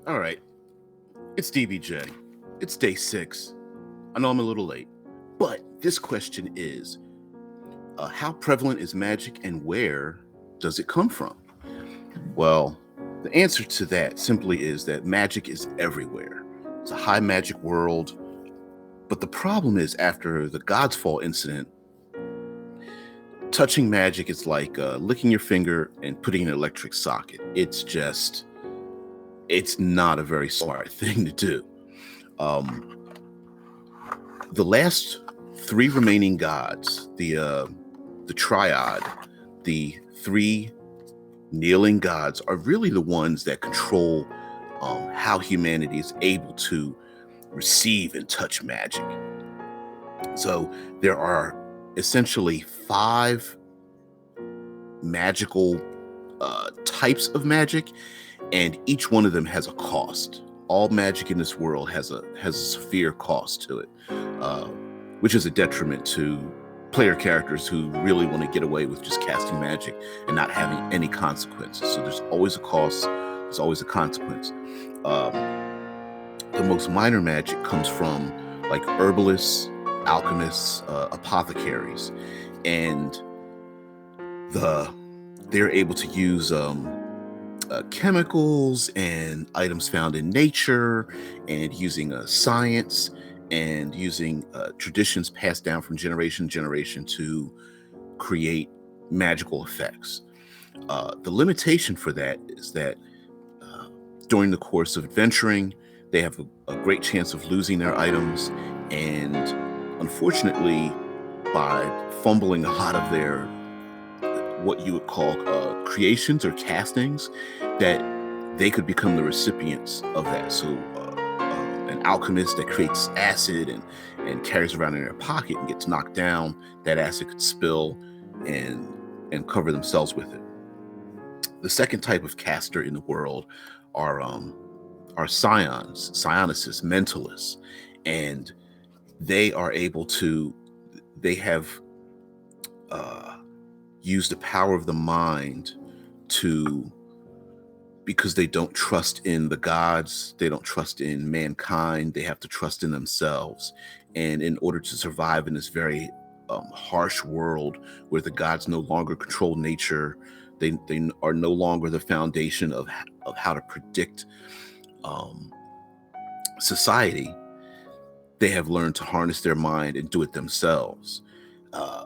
All right, it's DBJ. It's day 6. I know I'm a little late, but this question is how prevalent is magic and where does it come from? Well, the answer to that simply is that magic is everywhere. It's a high magic world, but the problem is after the God's Fall incident, touching magic is like licking your finger and putting an electric socket. It's not a very smart thing to do. Um, the last three remaining gods, the triad, the three kneeling gods, are really the ones that control how humanity is able to receive and touch magic. So there are essentially 5 magical types of magic, and each one of them has a cost. All magic in this world has a severe cost to it, uh, which is a detriment to player characters who really want to get away with just casting magic and not having any consequences. So there's always a cost. There's always a consequence. The most minor magic comes from like herbalists, alchemists, apothecaries, and they're able to use chemicals and items found in nature, and using science and using traditions passed down from generation to generation to create magical effects. The limitation for that is that uh, during the course of adventuring, they have a great chance of losing their items, and unfortunately, by fumbling a lot of their what you would call creations or castings, that they could become the recipients of that. So, an alchemist that creates acid and carries around in their pocket and gets knocked down, that acid could spill and cover themselves with it. The second type of caster in the world are scions, psionicis, mentalists, and they are able to. They have uh, used the power of the mind to, because they don't trust in the gods, they don't trust in mankind, they have to trust in themselves. And in order to survive in this very harsh world where the gods no longer control nature, they are no longer the foundation of how to predict um, society, they have learned to harness their mind and do it themselves. Uh,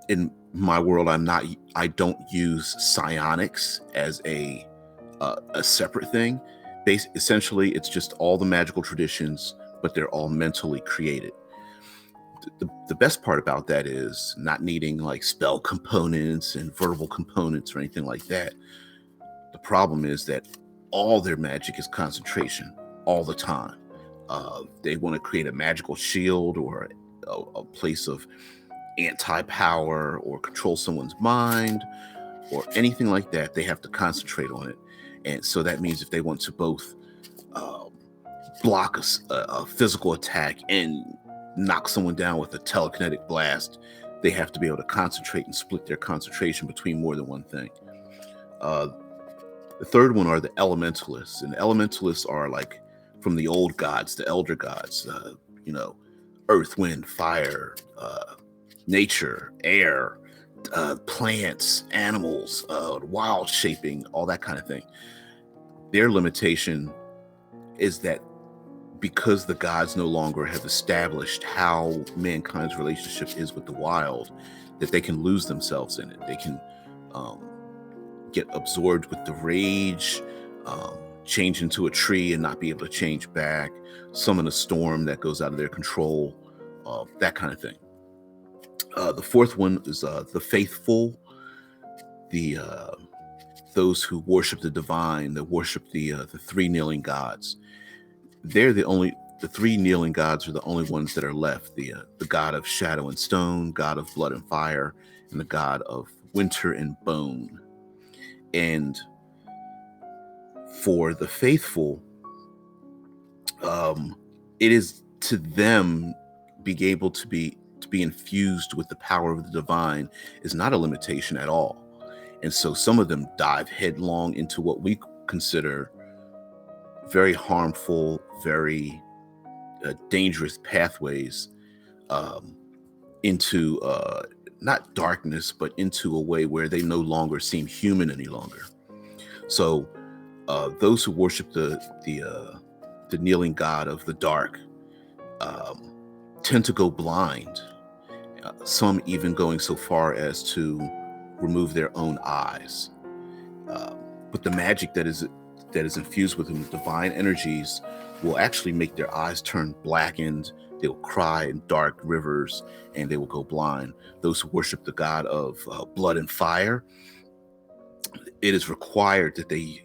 in my world, I don't use psionics as a separate thing. Essentially, it's just all the magical traditions, but they're all mentally created. The best part about that is not needing like spell components and verbal components or anything like that. The problem is that all their magic is concentration all the time. They want to create a magical shield or a place of anti-power or control someone's mind or anything like that. They have to concentrate on it. And so that means if they want to both uh, block a physical attack and knock someone down with a telekinetic blast, they have to be able to concentrate and split their concentration between more than one thing. Uh, the third one are the elementalists, and the elementalists are like from the old gods, the elder gods, you know, earth, wind, fire, nature, air, plants, animals, wild shaping, all that kind of thing. Their limitation is that because the gods no longer have established how mankind's relationship is with the wild, that they can lose themselves in it. They can um, get absorbed with the rage, change into a tree and not be able to change back, summon a storm that goes out of their control, that kind of thing. The fourth one is the faithful, the those who worship the divine, that worship the three kneeling gods. The three kneeling gods are the only ones that are left. The god of shadow and stone, god of blood and fire, and the god of winter and bone. And for the faithful, it is to them being able to be infused with the power of the divine is not a limitation at all. And so some of them dive headlong into what we consider very harmful, very dangerous pathways um, into not darkness, but into a way where they no longer seem human any longer. So those who worship the kneeling god of the dark um, tend to go blind. Some even going so far as to remove their own eyes. Um, but the magic that is infused with them, divine energies, will actually make their eyes turn blackened. They will cry in dark rivers, and they will go blind. Those who worship the god of blood and fire, it is required that they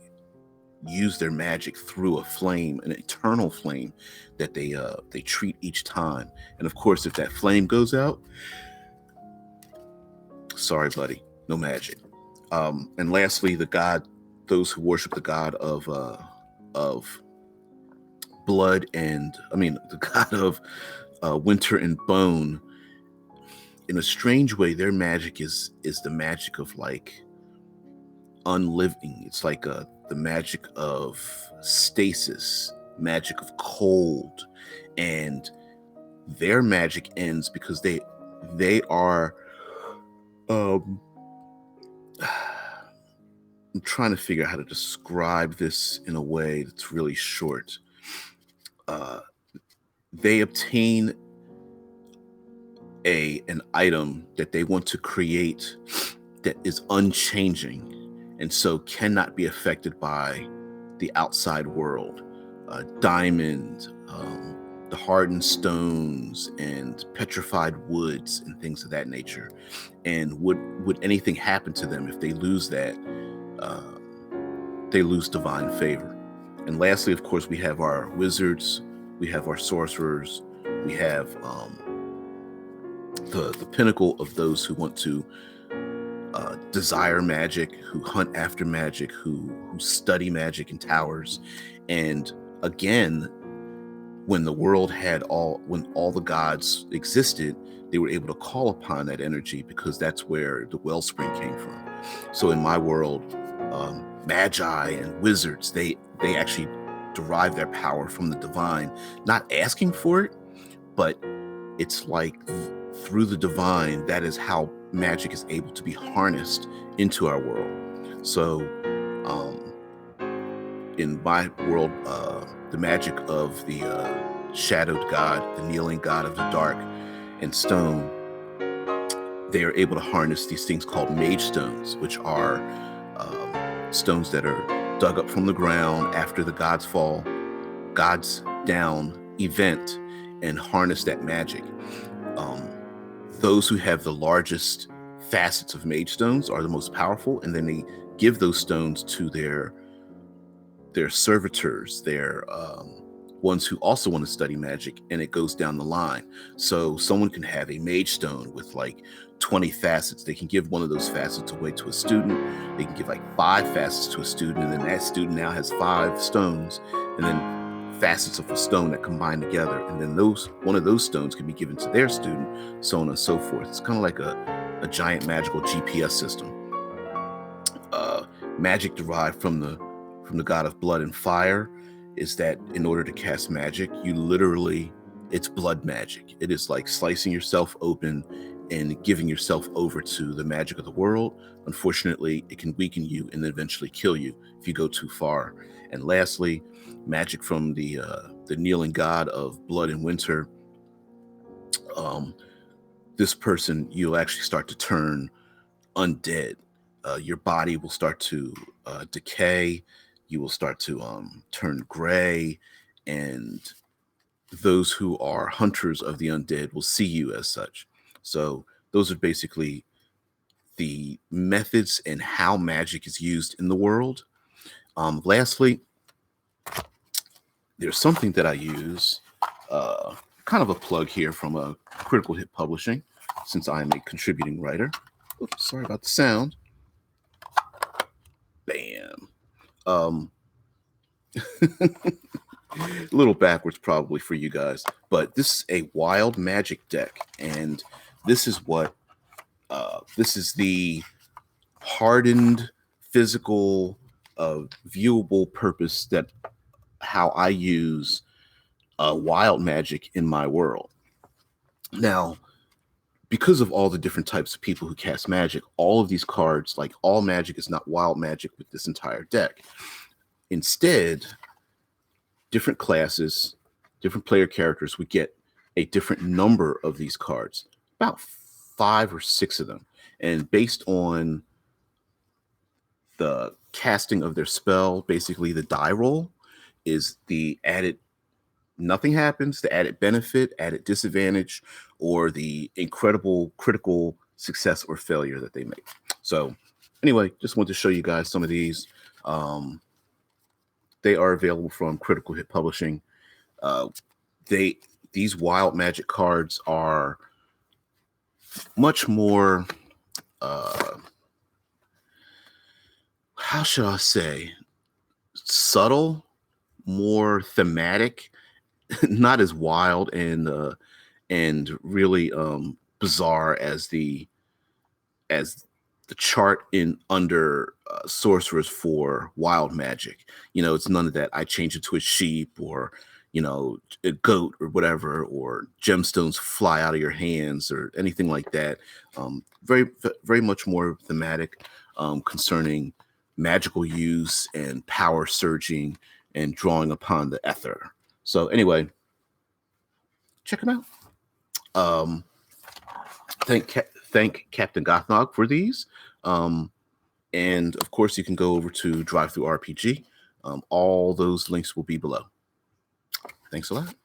use their magic through a flame, an eternal flame that they treat each time. And of course, if that flame goes out, sorry, buddy, no magic. And lastly, those who worship the god of blood and the god of winter and bone. In a strange way, their magic is the magic of like unliving. It's like the magic of stasis, magic of cold, and their magic ends because they are. Um, I'm trying to figure out how to describe this in a way that's really short. Uh, they obtain an item that they want to create that is unchanging and so cannot be affected by the outside world. Diamond, the hardened stones, and petrified woods, and things of that nature. And would anything happen to them if they lose that? Uh, they lose divine favor. And lastly, of course, we have our wizards, we have our sorcerers, we have the pinnacle of those who want to desire magic, who hunt after magic, who study magic in towers. And again, when all the gods existed, they were able to call upon that energy because that's where the wellspring came from. So in my world, magi and wizards, they actually derive their power from the divine, not asking for it, but it's like through the divine, that is how magic is able to be harnessed into our world. So in my world, the magic of the shadowed god, the kneeling god of the dark and stone, they are able to harness these things called mage stones, which are stones that are dug up from the ground after the gods fall, gods down event, and harness that magic. Those who have the largest facets of mage stones are the most powerful, and then they give those stones to their servitors, their ones who also want to study magic, and it goes down the line. So someone can have a mage stone with like 20 facets. They can give one of those facets away to a student. They can give like 5 facets to a student, and then that student now has 5 stones, and then facets of a stone that combine together, and then one of those stones can be given to their student, so on and so forth. It's kind of like a giant magical GPS system. Magic derived from the god of blood and fire is that in order to cast magic, it's blood magic. It is like slicing yourself open and giving yourself over to the magic of the world. Unfortunately, it can weaken you and eventually kill you if you go too far. And lastly, magic from the kneeling god of blood and winter. This person, you'll actually start to turn undead. Your body will start to decay. You will start to turn gray, and those who are hunters of the undead will see you as such. So those are basically the methods and how magic is used in the world. Lastly, there's something that I use, kind of a plug here from a Critical Hit Publishing, since I am a contributing writer. Oops, sorry about the sound. Bam. A little backwards probably for you guys, but this is a wild magic deck, and this is this is the hardened physical viewable purpose that how I use wild magic in my world. Now, because of all the different types of people who cast magic, all of these cards, like all magic is not wild magic with this entire deck. Instead, different classes, different player characters would get a different number of these cards, about 5 or 6 of them. And based on the casting of their spell, basically the die roll is the added nothing happens, the added benefit, added disadvantage, or the incredible critical success or failure that they make. So anyway, just wanted to show you guys some of these. They are available from Critical Hit Publishing. Uh, these wild magic cards are much more how should I say, subtle, more thematic, not as wild and really bizarre as the chart in under sorcerers for wild magic. It's none of that. I change it to a sheep or a goat or whatever, or gemstones fly out of your hands or anything like that. Very much more thematic concerning magical use and power surging and drawing upon the ether. So anyway, check them out. Um, thank Captain Gothnog for these. And of course, you can go over to Drive Through RPG. All those links will be below. Thanks a lot.